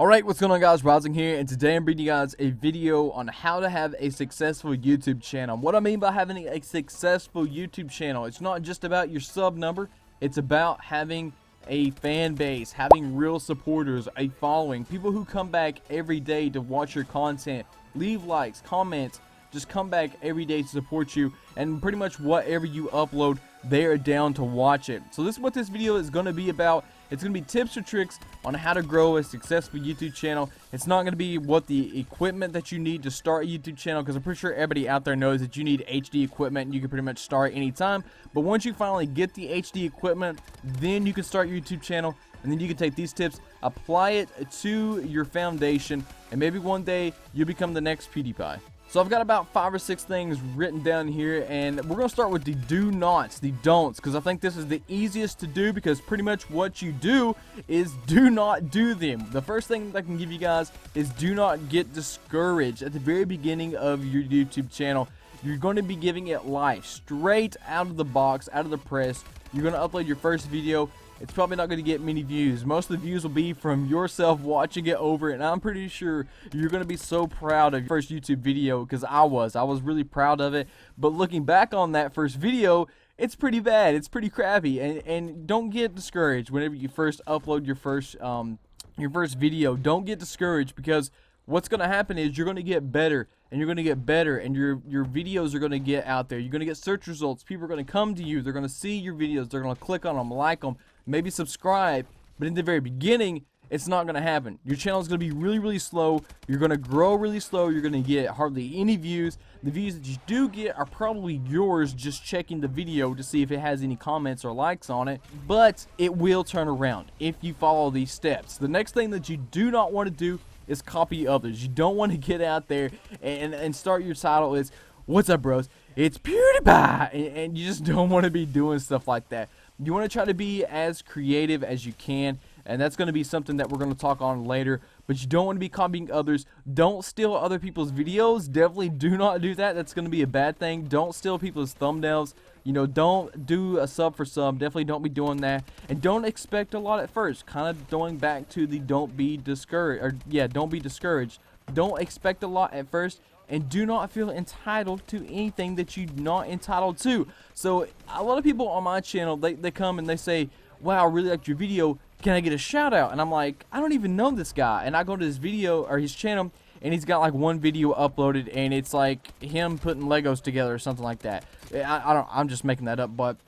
Alright, what's going on guys, Rising here, and today I'm bringing you guys a video on how to have a successful YouTube channel. What I mean by having a successful YouTube channel, it's not just about your sub number, it's about having a fan base, having real supporters, a following, people who come back every day to watch your content, leave likes, comments, just come back every day to support you, and pretty much whatever you upload, they are down to watch it. So this is what this video is going to be about. It's going to be tips or tricks on how to grow a successful YouTube channel. It's not going to be what the equipment that you need to start a YouTube channel, because I'm pretty sure everybody out there knows that you need HD equipment and you can pretty much start anytime. But once you finally get the HD equipment, then you can start your YouTube channel, and then you can take these tips, apply it to your foundation, and maybe one day you'll become the next PewDiePie. So I've got about 5 or 6 things written down here, and we're going to start with the do nots, the don'ts, because I think this is the easiest to do, because pretty much what you do is do not do them. The first thing that I can give you guys is do not get discouraged at the very beginning of your YouTube channel. You're going to be giving it life straight out of the box, out of the press. You're going to upload your first video. It's probably not going to get many views. Most of the views will be from yourself watching it over, and I'm pretty sure you're going to be so proud of your first YouTube video, because I was really proud of it. But looking back on that first video, it's pretty bad. It's pretty crappy, and don't get discouraged whenever you first upload your first video. Don't get discouraged, because what's going to happen is you're going to get better, and you're going to get better, and your videos are going to get out there. You're going to get search results. People are going to come to you. They're going to see your videos. They're going to click on them, like them, maybe subscribe. But in the very beginning, it's not going to happen. Your channel is going to be really slow. You're going to grow really slow. You're going to get hardly any views. The views that you do get are probably yours just checking the video to see if it has any comments or likes on it. But it will turn around if you follow these steps. The next thing that you do not want to do is copy others. You don't want to get out there and start your title as, "What's up, bros? It's PewDiePie," and you just don't want to be doing stuff like that. You want to try to be as creative as you can, and that's going to be something that we're going to talk on later. But you don't want to be copying others. Don't steal other people's videos. Definitely do not do that. That's going to be a bad thing. Don't steal people's thumbnails. You know, don't do a sub for sub. Definitely don't be doing that. And don't expect a lot at first. Kind of going back to the don't be discouraged. Or yeah, don't be discouraged. Don't expect a lot at first. And do not feel entitled to anything that you're not entitled to. So a lot of people on my channel, they come and they say, "Wow, I really liked your video. Can I get a shout out?" And I'm like, I don't even know this guy. And I go to his video or his channel, and he's got like one video uploaded, and it's like him putting Legos together or something like that. I'm just making that up, but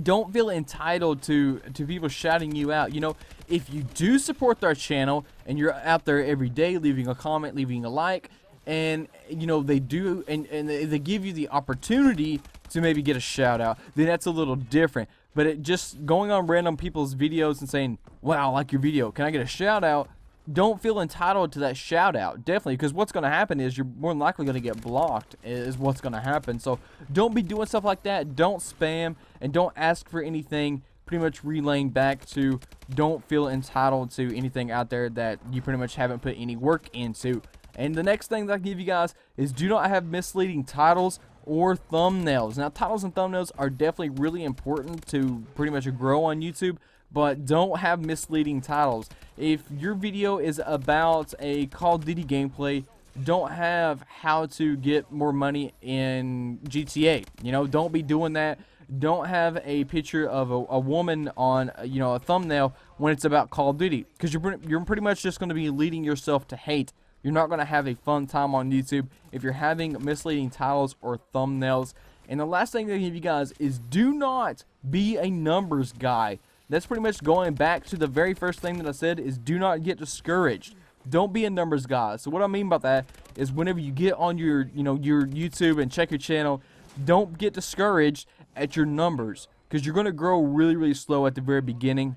don't feel entitled to people shouting you out. You know, if you do support their channel and you're out there every day leaving a comment, leaving a like, and you know they do, and they give you the opportunity to maybe get a shout out, then that's a little different. But it just going on random people's videos and saying, "Wow, I like your video, can I get a shout out?" Don't feel entitled to that shout out, definitely, because what's going to happen is you're more than likely going to get blocked, is what's going to happen. So don't be doing stuff like that. Don't spam, and don't ask for anything. Pretty much relaying back to, don't feel entitled to anything out there that you pretty much haven't put any work into. And the next thing that I give you guys is do not have misleading titles or thumbnails. Now, titles and thumbnails are definitely really important to pretty much grow on YouTube, but don't have misleading titles. If your video is about a Call of Duty gameplay, don't have how to get more money in GTA. You know, don't be doing that. Don't have a picture of a woman on, you know, a thumbnail when it's about Call of Duty, because you're pretty much just going to be leading yourself to hate. You're not going to have a fun time on YouTube if you're having misleading titles or thumbnails. And the last thing I give you guys is do not be a numbers guy. That's pretty much going back to the very first thing that I said, is do not get discouraged. Don't be a numbers guy. So what I mean by that is whenever you get on your YouTube and check your channel, don't get discouraged at your numbers, because you're going to grow really slow at the very beginning.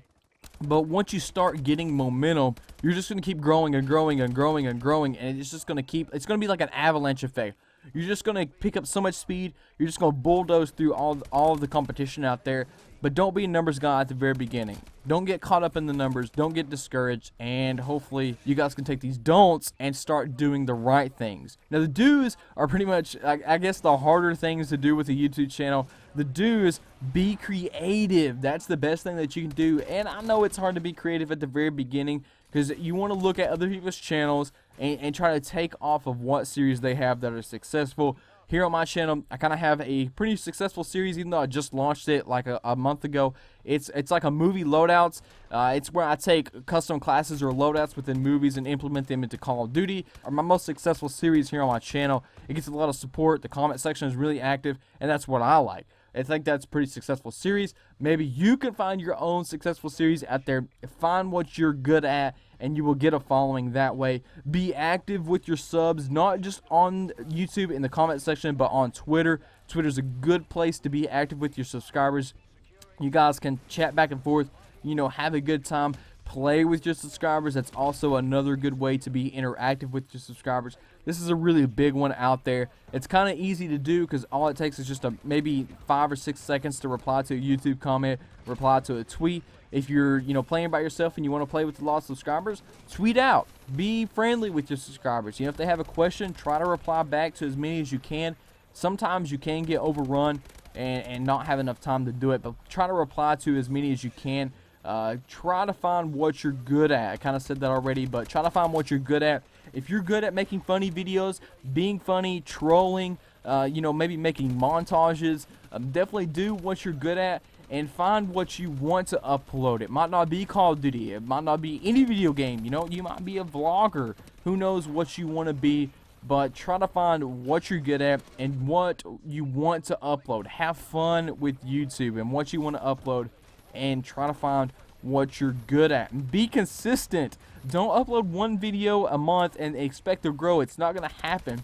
But once you start getting momentum, you're just going to keep growing and growing and growing and growing, and it's just going to be like an avalanche effect. you're just going to pick up so much speed. You're just going to bulldoze through all of the competition out there. But don't be a numbers guy at the very beginning. Don't get caught up in the numbers. Don't get discouraged. And hopefully you guys can take these don'ts and start doing the right things. Now the do's are pretty much, I guess, the harder things to do with a YouTube channel. The do's: be creative. That's the best thing that you can do. And I know it's hard to be creative at the very beginning, because you want to look at other people's channels and try to take off of what series they have that are successful. Here on my channel, I kind of have a pretty successful series, even though I just launched it like a month ago. It's like a movie loadouts. It's where I take custom classes or loadouts within movies and implement them into Call of Duty. Are my most successful series here on my channel. It gets a lot of support. The comment section is really active, and that's what I like. I think that's a pretty successful series. Maybe you can find your own successful series out there. Find what you're good at, and you will get a following that way. Be active with your subs, not just on YouTube in the comment section, but on Twitter. Twitter's a good place to be active with your subscribers. You guys can chat back and forth, have a good time. Play with your subscribers. That's also another good way to be interactive with your subscribers. This is a really big one out there. It's kind of easy to do because all it takes is just maybe 5 or 6 seconds to reply to a YouTube comment, reply to a tweet. If you're playing by yourself and you want to play with a lot of subscribers, tweet out. Be friendly with your subscribers. If they have a question, try to reply back to as many as you can. Sometimes you can get overrun and not have enough time to do it, but try to reply to as many as you can. Try to find what you're good at. I kind of said that already, but try to find what you're good at. If you're good at making funny videos, being funny, trolling, maybe making montages, definitely do what you're good at and find what you want to upload. It might not be Call of Duty. It might not be any video game. You might be a vlogger. Who knows what you want to be, but try to find what you're good at and what you want to upload. Have fun with YouTube and what you want to upload, and try to find what you're good at. And be consistent. Don't upload one video a month and expect to grow. It's not going to happen.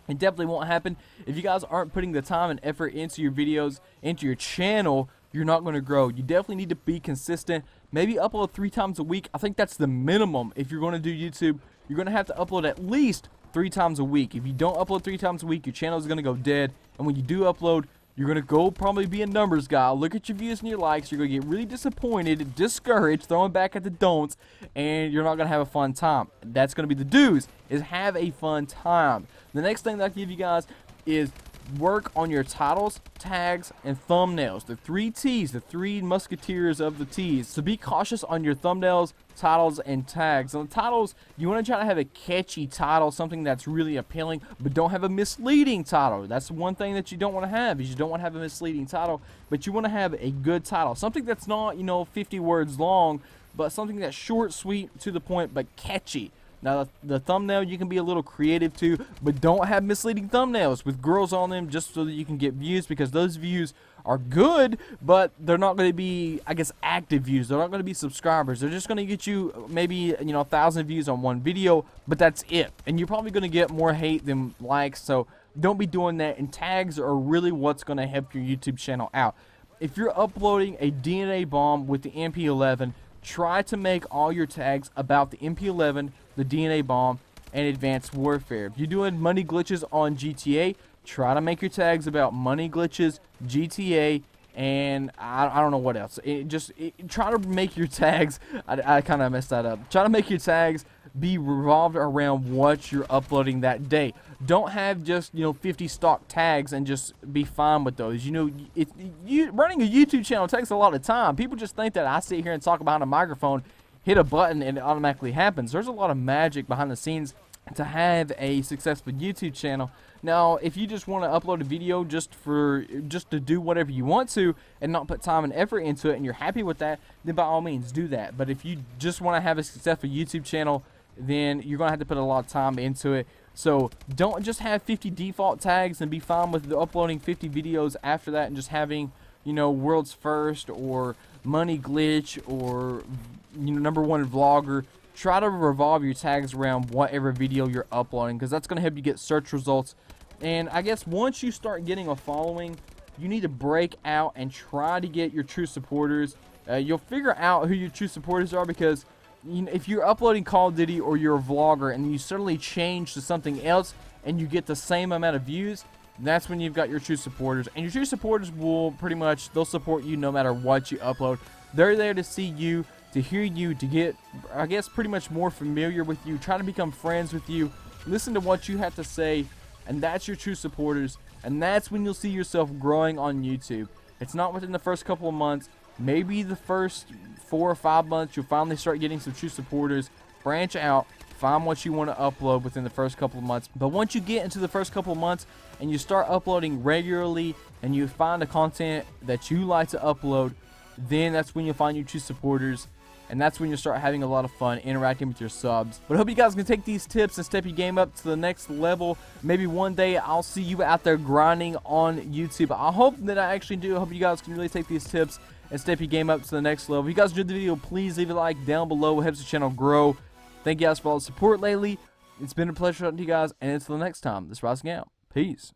It definitely won't happen. If you guys aren't putting the time and effort into your videos, into your channel, you're not going to grow. You definitely need to be consistent. Maybe upload 3 times a week. I think that's the minimum. If you're going to do YouTube, you're going to have to upload at least 3 times a week. If you don't upload 3 times a week, your channel is going to go dead. And when you do upload, you're going to go probably be a numbers guy. Look at your views and your likes. You're going to get really disappointed, discouraged, throwing back at the don'ts, and you're not going to have a fun time. That's going to be the do's, is have a fun time. The next thing that I give you guys is work on your titles, tags, and thumbnails. The 3 T's, the 3 musketeers of the T's. So be cautious on your thumbnails, titles, and tags. On the titles, you want to try to have a catchy title, something that's really appealing, but don't have a misleading title. That's one thing that you don't want to have, is you don't want to have a misleading title, but you want to have a good title. Something that's not, 50 words long, but something that's short, sweet, to the point, but catchy. Now, the thumbnail, you can be a little creative too, but don't have misleading thumbnails with girls on them just so that you can get views, because those views are good, but they're not going to be, I guess, active views. They're not going to be subscribers. They're just going to get you maybe, 1,000 views on one video, but that's it. And you're probably going to get more hate than likes, so don't be doing that. And tags are really what's going to help your YouTube channel out. If you're uploading a DNA bomb with the MP11, try to make all your tags about the MP11, the DNA bomb, and Advanced Warfare. If you're doing money glitches on GTA, try to make your tags about money glitches, GTA, and I don't know what else. Try to make your tags, I kind of messed that up. Try to make your tags be revolved around what you're uploading that day. Don't have just 50 stock tags and just be fine with those. Running a YouTube channel takes a lot of time. People just think that I sit here and talk behind a microphone, hit a button, and it automatically happens. There's a lot of magic behind the scenes to have a successful YouTube channel. Now, if you just want to upload a video just to do whatever you want to and not put time and effort into it, and you're happy with that, then by all means do that. But if you just want to have a successful YouTube channel, then you're going to have to put a lot of time into it. So don't just have 50 default tags and be fine with uploading 50 videos after that and just having, world's first or money glitch or #1 vlogger. Try to revolve your tags around whatever video you're uploading, because that's going to help you get search results. And I guess once you start getting a following, you need to break out and try to get your true supporters. You'll figure out who your true supporters are, because if you're uploading Call of Duty or you're a vlogger and you suddenly change to something else and you get the same amount of views, that's when you've got your true supporters. And your true supporters will pretty much, they'll support you no matter what you upload. They're there to see you, to hear you, to get, I guess, pretty much more familiar with you, try to become friends with you, listen to what you have to say, and that's your true supporters. And that's when you'll see yourself growing on YouTube. It's not within the first couple of months. Maybe the first 4 or 5 months you'll finally start getting some true supporters. Branch out, find what you want to upload within the first couple of months. But once you get into the first couple of months and you start uploading regularly and you find the content that you like to upload, then that's when you'll find your true supporters. And that's when you'll start having a lot of fun interacting with your subs. But I hope you guys can take these tips and step your game up to the next level. Maybe one day I'll see you out there grinding on YouTube. I hope that I actually do. I hope you guys can really take these tips and step your game up to the next level. If you guys enjoyed the video, please leave a like down below. It helps the channel grow. Thank you guys for all the support lately. It's been a pleasure talking to you guys. And until the next time, this is Rising out. Peace.